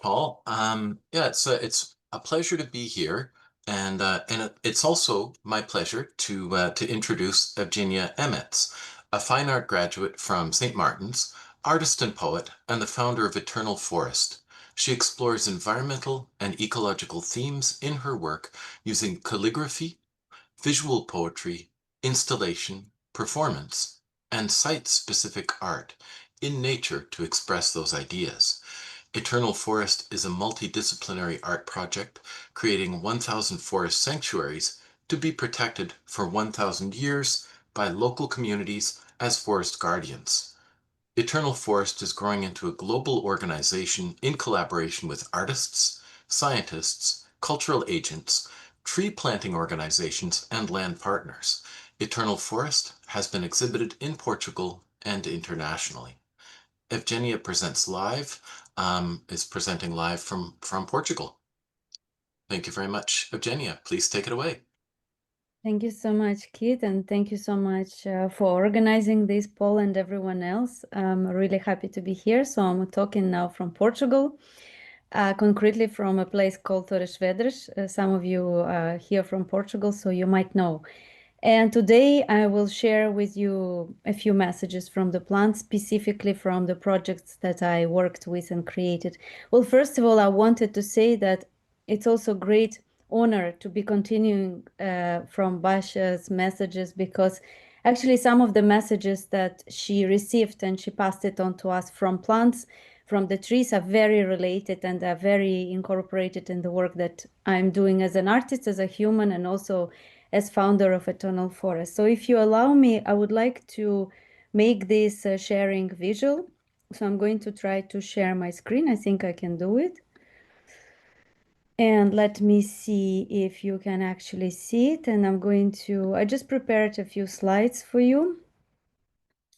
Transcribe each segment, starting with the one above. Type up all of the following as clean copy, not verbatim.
Paul. Yeah, it's a pleasure to be here, and it's also my pleasure to introduce Evgenia Emets, a fine art graduate from St. Martin's, artist and poet, and the founder of Eternal Forest. She explores environmental and ecological themes in her work using calligraphy, visual poetry, installation, performance, and site-specific art in nature to express those ideas. Eternal Forest is a multidisciplinary art project creating 1,000 forest sanctuaries to be protected for 1,000 years by local communities as forest guardians. Eternal Forest is growing into a global organization in collaboration with artists, scientists, cultural agents, tree planting organizations, and land partners. Eternal Forest has been exhibited in Portugal and internationally. Evgenia presents live, is presenting live from Portugal. Thank you very much, Evgenia. Please take it away. Thank you so much, Kit, and thank you so much for organizing this, Paul and everyone else. I'm really happy to be here. So I'm talking now from Portugal, concretely from a place called Torres Vedras. Some of you are here from Portugal, so you might know. And today I will share with you a few messages from the plant, specifically from the projects that I worked with and created. Well, first of all, I wanted to say that it's also great honor to be continuing from Basha's messages, because actually some of the messages that she received and she passed it on to us from plants, from the trees, are very related and are very incorporated in the work that I'm doing as an artist, as a human, and also as founder of Eternal Forest. So if you allow me, I would like to make this sharing visual. So I'm going to try to share my screen. I think I can do it. And let me see if you can actually see it. And I just prepared a few slides for you.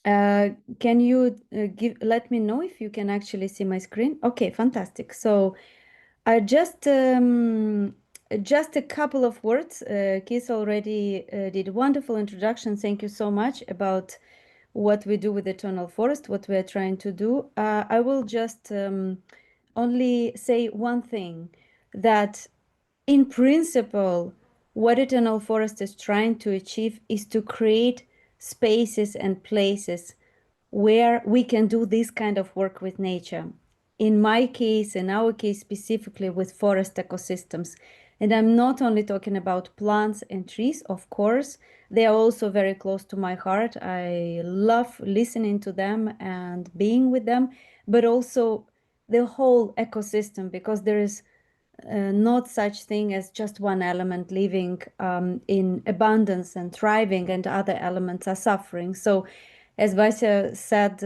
Can you let me know if you can actually see my screen? Okay, fantastic. So I just a couple of words. Keith already did a wonderful introduction. Thank you so much about what we do with Eternal Forest, what we are trying to do. I will just only say one thing, that in principle, what Eternal Forest is trying to achieve is to create spaces and places where we can do this kind of work with nature. In my case, in our case specifically, with forest ecosystems. And I'm not only talking about plants and trees, of course, they are also very close to my heart. I love listening to them and being with them, but also the whole ecosystem, because there is not such thing as just one element living in abundance and thriving, and other elements are suffering. So as Vasya said,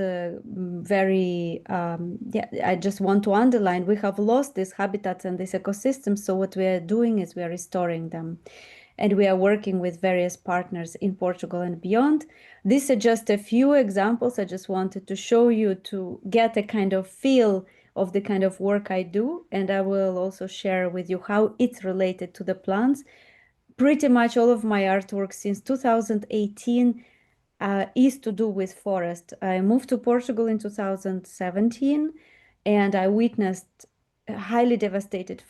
I just want to underline, we have lost these habitats and these ecosystems. So what we are doing is we are restoring them. And we are working with various partners in Portugal and beyond. These are just a few examples. I just wanted to show you, to get a kind of feel of the kind of work I do. And I will also share with you how it's related to the plants. Pretty much all of my artwork since 2018 is to do with forest. I moved to Portugal in 2017, and I witnessed highly devastating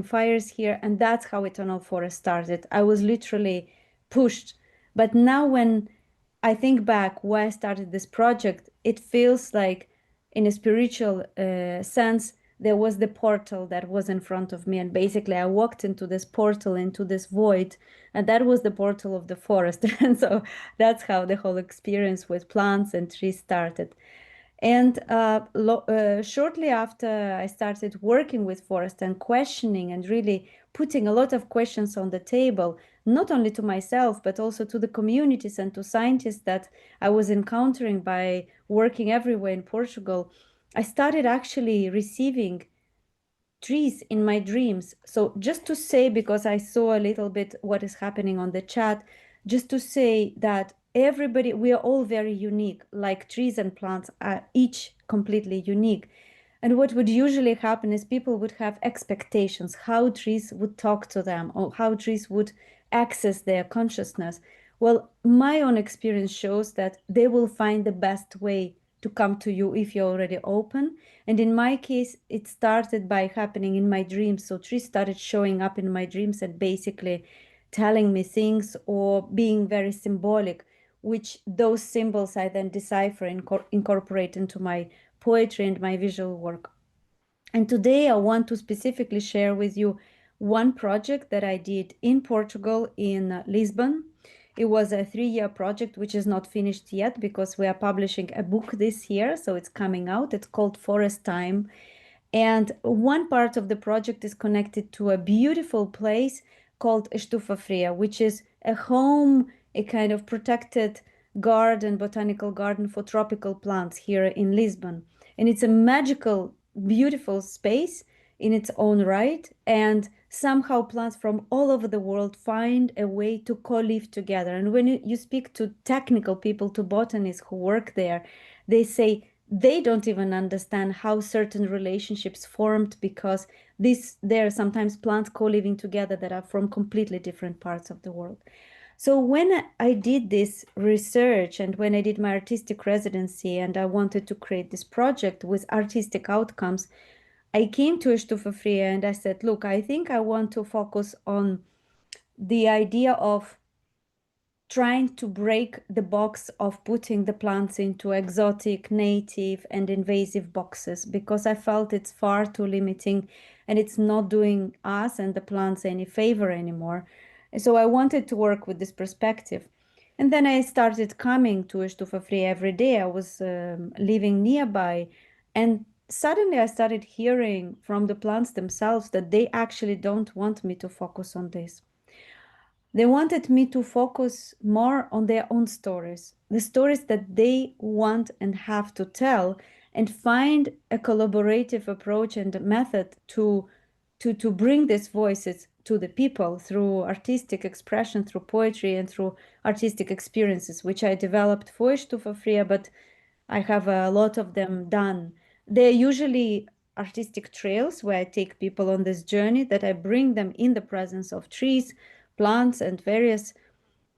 fires here, and that's how Eternal Forest started. I was literally pushed. But now when I think back why I started this project, it feels like, in a spiritual sense, there was the portal that was in front of me, and basically I walked into this portal, into this void, and that was the portal of the forest. And so that's how the whole experience with plants and trees started. And shortly after I started working with forest and questioning and really putting a lot of questions on the table, not only to myself, but also to the communities and to scientists that I was encountering by working everywhere in Portugal, I started actually receiving trees in my dreams. So just to say, because I saw a little bit what is happening on the chat, just to say that everybody, we are all very unique, like trees and plants are each completely unique. And what would usually happen is people would have expectations, how trees would talk to them, or how trees would access their consciousness. Well, my own experience shows that they will find the best way to come to you if you're already open. And in my case, it started by happening in my dreams. So trees started showing up in my dreams and basically telling me things or being very symbolic, which those symbols I then decipher and incorporate into my poetry and my visual work. And today I want to specifically share with you one project that I did in Portugal, in Lisbon. It was a 3-year project, which is not finished yet because we are publishing a book this year. So it's coming out. It's called Forest Time. And one part of the project is connected to a beautiful place called Estufa Fria, which is a home, a kind of protected garden, botanical garden for tropical plants here in Lisbon. And it's a magical, beautiful space in its own right. And somehow plants from all over the world find a way to co-live together. And when you speak to technical people, to botanists who work there, they say they don't even understand how certain relationships formed because there are sometimes plants co-living together that are from completely different parts of the world. So when I did this research and when I did my artistic residency and I wanted to create this project with artistic outcomes, I came to Estufa Fria and I said, look, I think I want to focus on the idea of trying to break the box of putting the plants into exotic, native, and invasive boxes because I felt it's far too limiting and it's not doing us and the plants any favor anymore. So I wanted to work with this perspective. And then I started coming to Estufa Fria every day. I was living nearby, and suddenly I started hearing from the plants themselves that they actually don't want me to focus on this. They wanted me to focus more on their own stories, the stories that they want and have to tell, and find a collaborative approach and method to bring these voices to the people through artistic expression, through poetry, and through artistic experiences, which I developed for Estufa Fria, but I have a lot of them done. They're usually artistic trails where I take people on this journey, that I bring them in the presence of trees, plants, and various,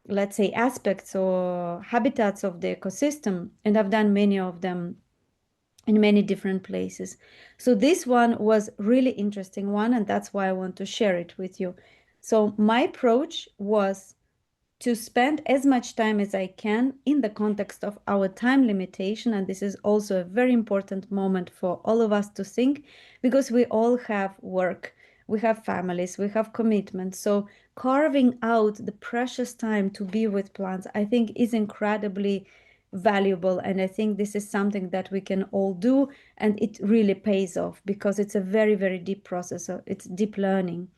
let's say, aspects or habitats of the ecosystem. And I've done many of them in many different places. So this one was really interesting one, and that's why I want to share it with you. So my approach was to spend as much time as I can in the context of our time limitation. And this is also a very important moment for all of us to think, because we all have work, we have families, we have commitments. So carving out the precious time to be with plants, I think, is incredibly valuable. And I think this is something that we can all do. And it really pays off because it's a very, very deep process. It's deep learning.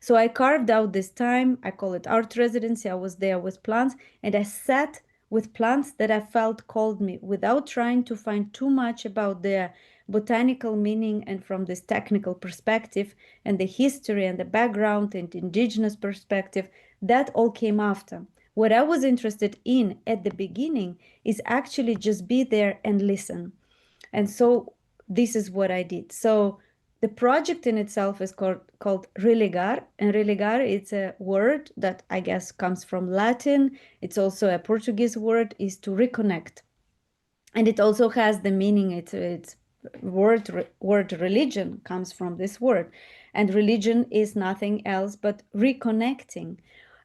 So I carved out this time. I call it art residency. I was there with plants and I sat with plants that I felt called me without trying to find too much about their botanical meaning and from this technical perspective and the history and the background and indigenous perspective. That all came after. What I was interested in at the beginning is actually just be there and listen. And so this is what I did. So the project in itself is called religar, and religar, it's a word that I guess comes from Latin. It's also a Portuguese word, is to reconnect. And it also has the meaning, it's word religion comes from this word. And religion is nothing else but reconnecting.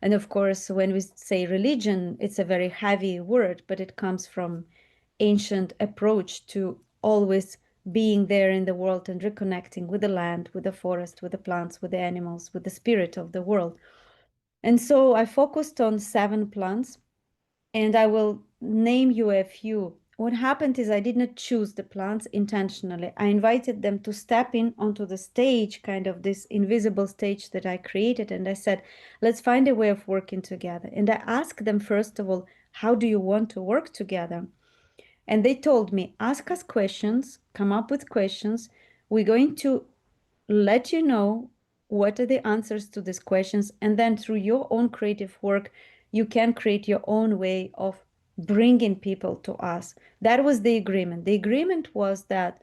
And of course, when we say religion, it's a very heavy word, but it comes from ancient approach to always being there in the world and reconnecting with the land, with the forest, with the plants, with the animals, with the spirit of the world. And so I focused on 7 plants, and I will name you a few. What happened is I did not choose the plants intentionally. I invited them to step in onto the stage, kind of this invisible stage that I created. And I said, let's find a way of working together. And I asked them, first of all, how do you want to work together? And they told me, ask us questions, come up with questions. We're going to let you know what are the answers to these questions. And then through your own creative work, you can create your own way of bringing people to us. That was the agreement. The agreement was that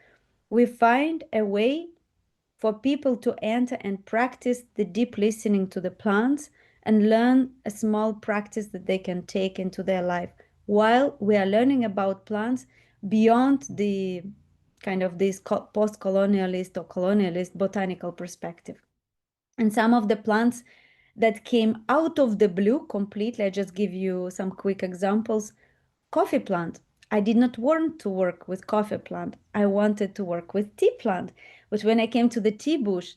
we find a way for people to enter and practice the deep listening to the plants and learn a small practice that they can take into their life. While we are learning about plants, beyond the kind of this post-colonialist or colonialist botanical perspective. And some of the plants that came out of the blue completely, I just give you some quick examples. Coffee plant. I did not want to work with coffee plant. I wanted to work with tea plant. But when I came to the tea bush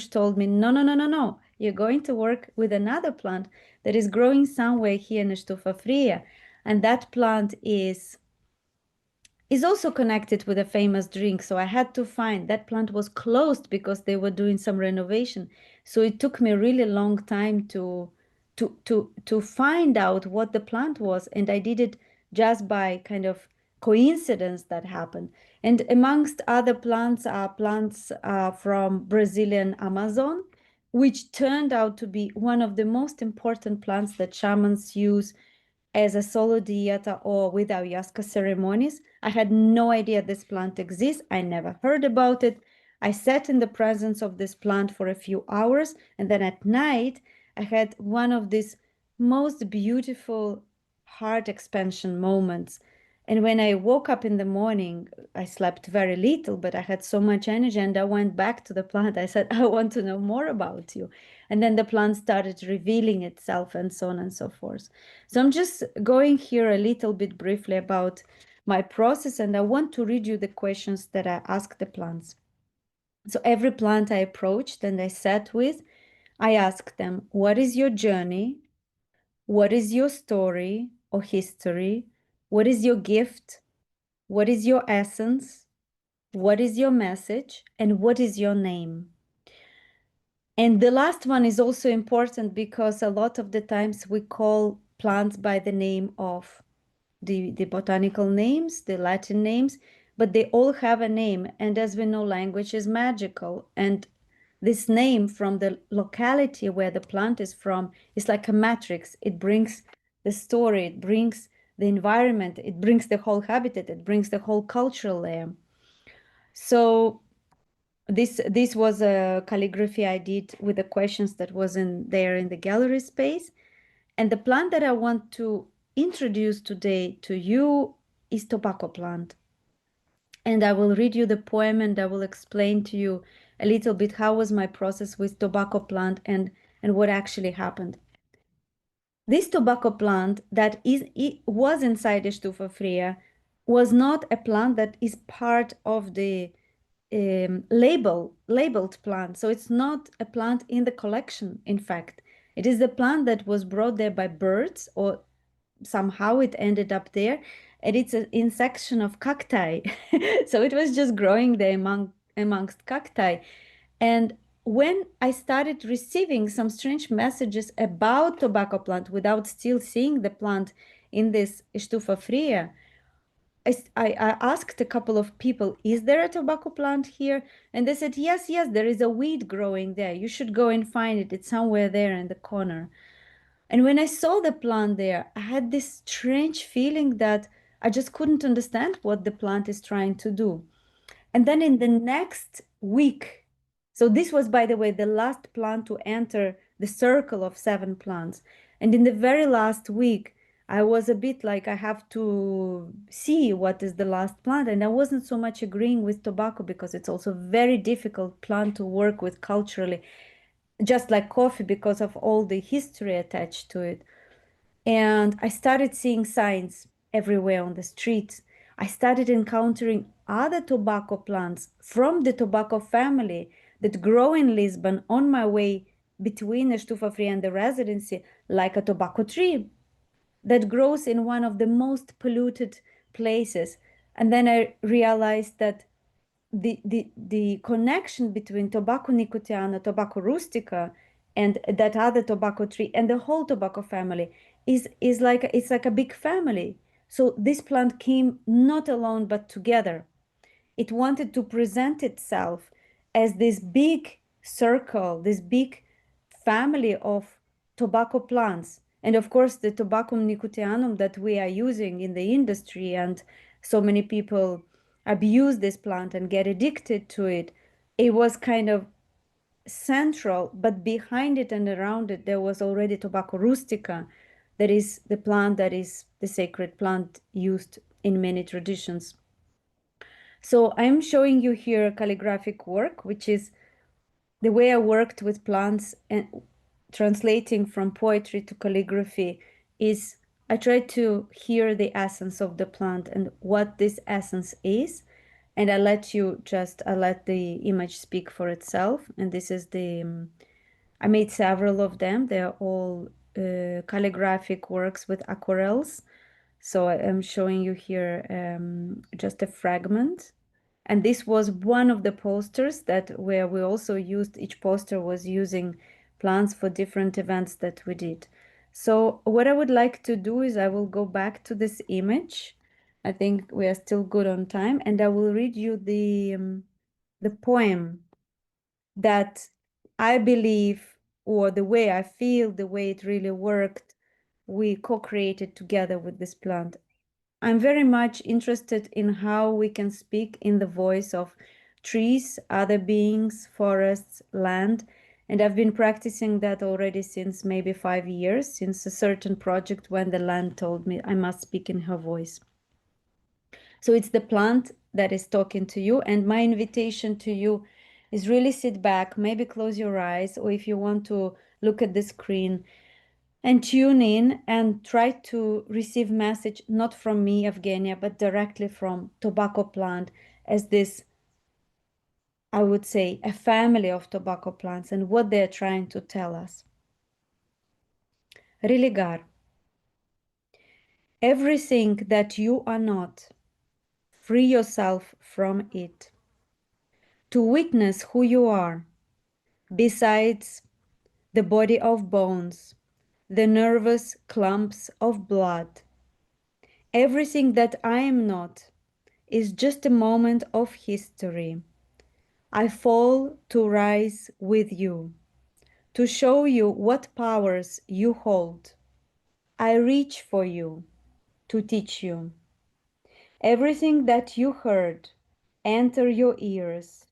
told me, no, no, no, no, no. You're going to work with another plant that is growing somewhere here in Estufa Fria. And that plant is also connected with a famous drink. So I had to find that plant was closed because they were doing some renovation. So it took me a really long time to find out what the plant was. And I did it just by kind of coincidence that happened. And amongst other plants are plants from Brazilian Amazon, which turned out to be one of the most important plants that shamans use as a solo dieta or with ayahuasca ceremonies. I had no idea this plant exists. I never heard about it. I sat in the presence of this plant for a few hours, and then at night, I had one of these most beautiful heart expansion moments. And when I woke up in the morning, I slept very little, but I had so much energy, and I went back to the plant. I said, I want to know more about you. And then the plant started revealing itself, and so on and so forth. So I'm just going here a little bit briefly about my process, and I want to read you the questions that I asked the plants. So every plant I approached and I sat with, I asked them, what is your journey? What is your story or history? What is your gift? What is your essence? What is your message? And what is your name? And the last one is also important because a lot of the times we call plants by the name of the botanical names, the Latin names, but they all have a name. And as we know, language is magical. And this name from the locality where the plant is from is like a matrix. It brings the story, it brings the environment, it brings the whole habitat, it brings the whole cultural layer. So this was a calligraphy I did with the questions that was in there in the gallery space. And the plant that I want to introduce today to you is tobacco plant. And I will read you the poem and I will explain to you a little bit how was my process with tobacco plant and what actually happened. This tobacco plant that was inside Estufa Fria was not a plant that is part of the labeled plant. So it's not a plant in the collection, in fact. It is the plant that was brought there by birds or somehow it ended up there. And it's an insection of cacti. So it was just growing there amongst cacti. And when I started receiving some strange messages about tobacco plant without still seeing the plant in this estufa fria, I asked a couple of people, is there a tobacco plant here? And they said, yes, yes, there is a weed growing there. You should go and find it. It's somewhere there in the corner. And when I saw the plant there, I had this strange feeling that I just couldn't understand what the plant is trying to do. And then in the next week, so this was, by the way, the last plant to enter the circle of 7 plants. And in the very last week, I was a bit like, I have to see what is the last plant. And I wasn't so much agreeing with tobacco because it's also a very difficult plant to work with culturally, just like coffee because of all the history attached to it. And I started seeing signs everywhere on the streets. I started encountering other tobacco plants from the tobacco family that grow in Lisbon on my way between the Stufa Free and the residency, like a tobacco tree that grows in one of the most polluted places. And then I realized that the connection between tobacco nicotiana, tobacco rustica, and that other tobacco tree and the whole tobacco family is like it's like a big family. So this plant came not alone but together. It wanted to present itself as this big circle, this big family of tobacco plants. And of course, the Tobaccum nicotianum that we are using in the industry, and so many people abuse this plant and get addicted to it, it was kind of central, but behind it and around it, there was already Tobacco rustica, that is the plant that is the sacred plant used in many traditions. So I'm showing you here calligraphic work, which is the way I worked with plants and translating from poetry to calligraphy is I try to hear the essence of the plant and what this essence is. And I let the image speak for itself. And this is I made several of them. They're all calligraphic works with aquarels. So I am showing you here just a fragment. And this was one of the posters that where we also used, each poster was using plants for different events that we did. So what I would like to do is I will go back to this image. I think we are still good on time, and I will read you the poem that I believe, or the way I feel, the way it really worked, we co-created together with this plant. I'm very much interested in how we can speak in the voice of trees, other beings, forests, land. And I've been practicing that already since maybe 5 years, since a certain project when the land told me I must speak in her voice. So it's the plant that is talking to you. And my invitation to you is really sit back, maybe close your eyes, or if you want to look at the screen, and tune in and try to receive message not from me, Evgenia, but directly from tobacco plant as this, I would say, a family of tobacco plants and what they're trying to tell us. Religar, everything that you are not, free yourself from it. To witness who you are, besides the body of bones, the nervous clumps of blood, everything that I am not is just a moment of history. I fall to rise with you, to show you what powers you hold. I reach for you, to teach you. Everything that you heard enter your ears,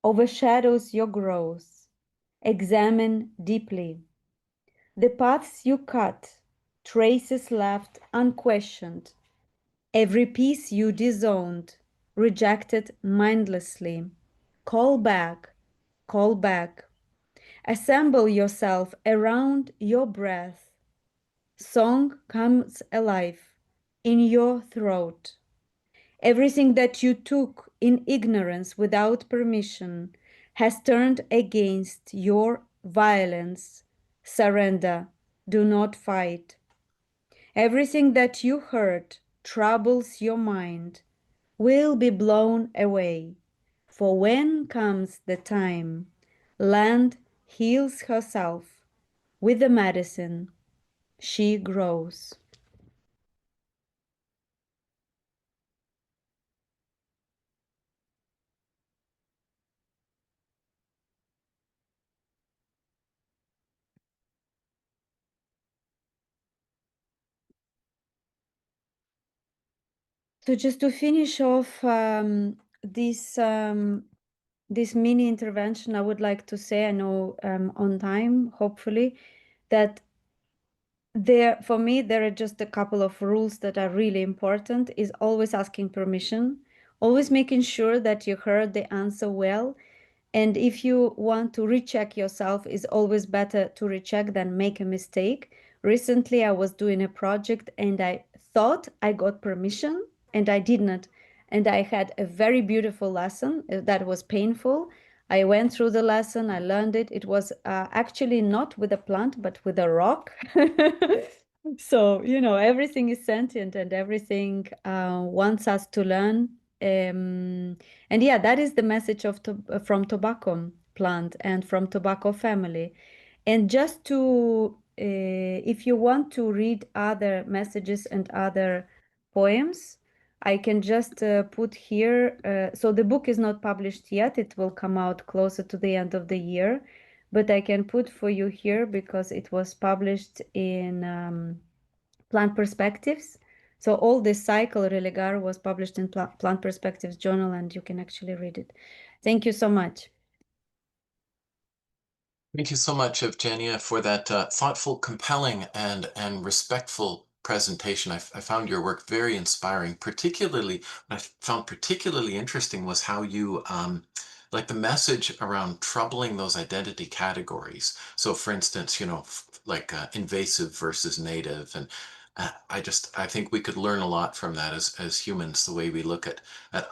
overshadows your growth. Examine deeply. The paths you cut, traces left unquestioned. Every piece you disowned, rejected mindlessly. Call back, call back. Assemble yourself around your breath. Song comes alive in your throat. Everything that you took in ignorance without permission has turned against your violence. Surrender. Do not fight. Everything that you heard troubles your mind will be blown away. For when comes the time, land heals herself with the medicine she grows. So just to finish off this mini intervention, I would like to say, I know on time, hopefully, that for me, there are just a couple of rules that are really important, is always asking permission, always making sure that you heard the answer well. And if you want to recheck yourself, it's always better to recheck than make a mistake. Recently, I was doing a project and I thought I got permission and I did not. And I had a very beautiful lesson that was painful. I went through the lesson, I learned it. It was actually not with a plant, but with a rock. So, everything is sentient and everything wants us to learn. And yeah, that is the message from tobacco plant and from tobacco family. And just if you want to read other messages and other poems, I can just put here. So the book is not published yet. It will come out closer to the end of the year. But I can put for you here because it was published in Plant Perspectives. So all this cycle, Religar, was published in Plant Perspectives journal, and you can actually read it. Thank you so much. Thank you so much, Evgenia, for that thoughtful, compelling, and respectful presentation. I found your work very inspiring. Particularly, what I found particularly interesting was how you, like the message around troubling those identity categories. So, for instance, like invasive versus native, and I think we could learn a lot from that as humans, the way we look at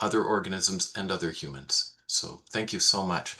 other organisms and other humans. So, thank you so much.